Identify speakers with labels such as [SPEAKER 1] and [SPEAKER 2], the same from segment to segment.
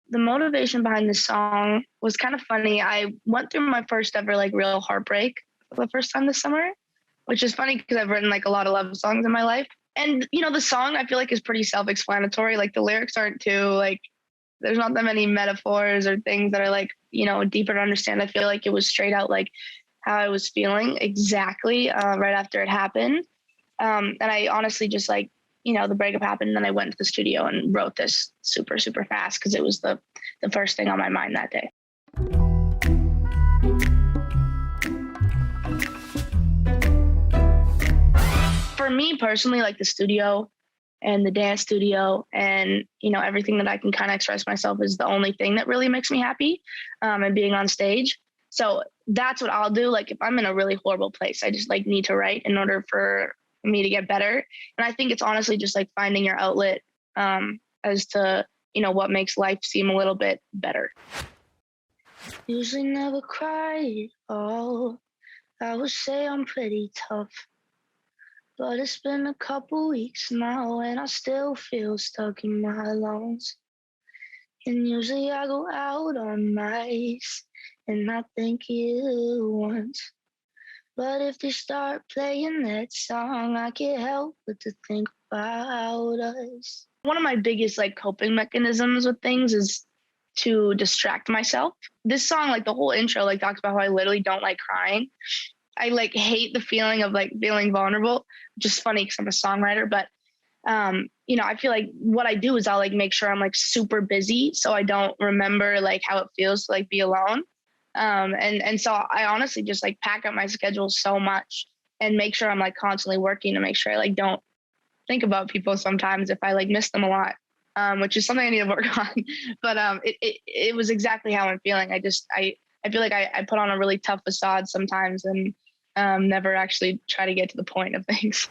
[SPEAKER 1] The motivation behind this song was kind of funny. I went through my first ever like real heartbreak for the first time this summer, which is funny because I've written like a lot of love songs in my life. And, the song I feel like is pretty self-explanatory. Like the lyrics aren't too like, there's not that many metaphors or things that are like, deeper to understand. I feel like it was straight out like how I was feeling exactly right after it happened. And I honestly just like, the breakup happened and then I went to the studio and wrote this super, super fast because it was the first thing on my mind that day. For me personally, like the studio and the dance studio and, everything that I can kind of express myself is the only thing that really makes me happy, and being on stage. So that's what I'll do. Like if I'm in a really horrible place, I just like need to write in order for me to get better. And I think it's honestly just like finding your outlet, as to, what makes life seem a little bit better. Usually never cry. Oh, I would say I'm pretty tough. But it's been a couple weeks now and I still feel stuck in my lungs. And usually I go out on nights and I think you once. But if they start playing that song, I can't help but to think about us. One of my biggest like coping mechanisms with things is to distract myself. This song, like the whole intro, like talks about how I literally don't like crying. I like hate the feeling of like feeling vulnerable, which is funny because I'm a songwriter, but I feel like what I do is I'll like make sure I'm like super busy so I don't remember like how it feels to like be alone. And so I honestly just like pack up my schedule so much and make sure I'm like constantly working to make sure I like don't think about people sometimes if I like miss them a lot, which is something I need to work on. But it was exactly how I'm feeling. I feel like I put on a really tough facade sometimes and never actually try to get to the point of things.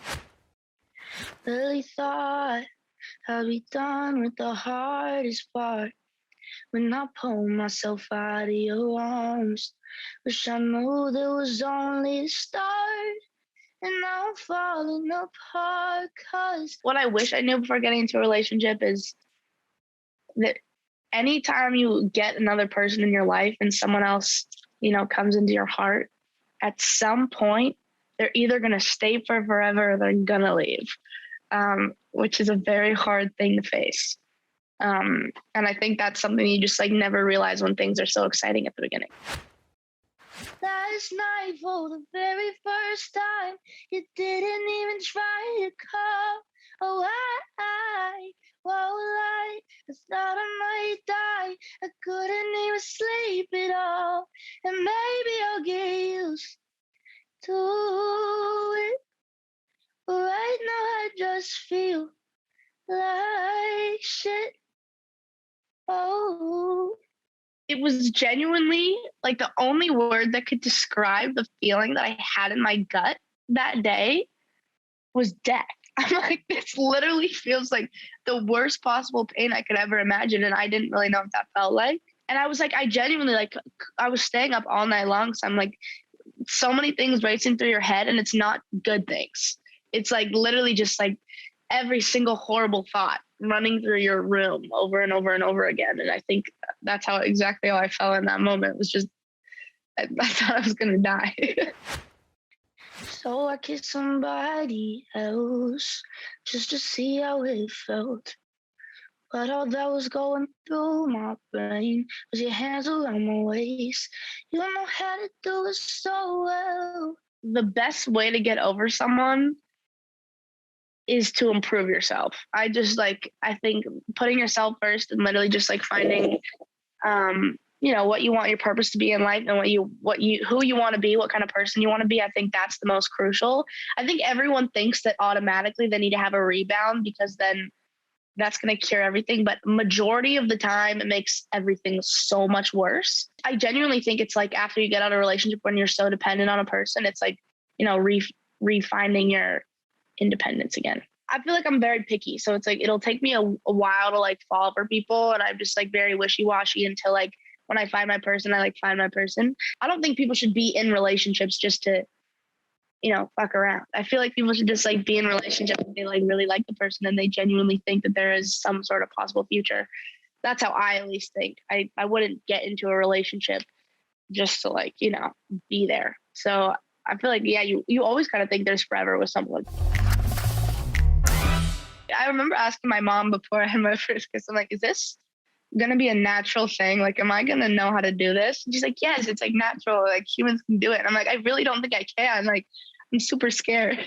[SPEAKER 1] Really thought I'd be done with the hardest part. When I pull myself out of your arms, wish I knew there was only a start, and now I'm falling apart. Cause what I wish I knew before getting into a relationship is that anytime you get another person in your life and someone else, comes into your heart, at some point, they're either going to stay for forever or they're going to leave, which is a very hard thing to face. And I think that's something you just like never realize when things are so exciting at the beginning. Last night for the very first time, you didn't even try to call. Oh, I thought I might die. I couldn't even sleep at all. And maybe I'll get used to it. But right now I just feel like shit. Oh, it was genuinely like the only word that could describe the feeling that I had in my gut that day was death. I'm like, this literally feels like the worst possible pain I could ever imagine. And I didn't really know what that felt like. And I was like, I genuinely like, I was staying up all night long. So I'm like, so many things racing through your head and it's not good things. It's like literally just like every single horrible thought running through your room over and over and over again. And I think that's exactly how I felt in that moment. It was just, I thought I was going to die. So I kissed somebody else just to see how it felt. But all that was going through my brain was your hands around my waist. You don't know how to do it so well. The best way to get over someone is to improve yourself. I think putting yourself first and literally just like finding, what you want your purpose to be in life and who you want to be, what kind of person you want to be. I think that's the most crucial. I think everyone thinks that automatically they need to have a rebound because then that's going to cure everything. But majority of the time it makes everything so much worse. I genuinely think it's like after you get out of a relationship when you're so dependent on a person, it's like, refinding your independence again. I feel like I'm very picky. So it's like, it'll take me a while to like fall for people. And I'm just like very wishy-washy until like when I find my person, I like find my person. I don't think people should be in relationships just to, fuck around. I feel like people should just like be in relationships if they like really like the person and they genuinely think that there is some sort of possible future. That's how I at least think. I wouldn't get into a relationship just to like, be there. So I feel like, yeah, you always kind of think there's forever with someone. I remember asking my mom before I had my first kiss, I'm like, is this going to be a natural thing? Like, am I going to know how to do this? And she's like, yes, it's like natural. Like humans can do it. And I'm like, I really don't think I can. Like, I'm super scared.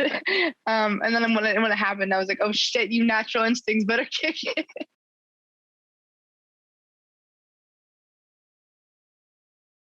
[SPEAKER 1] And then when it happened, I was like, oh shit, you natural instincts better kick it.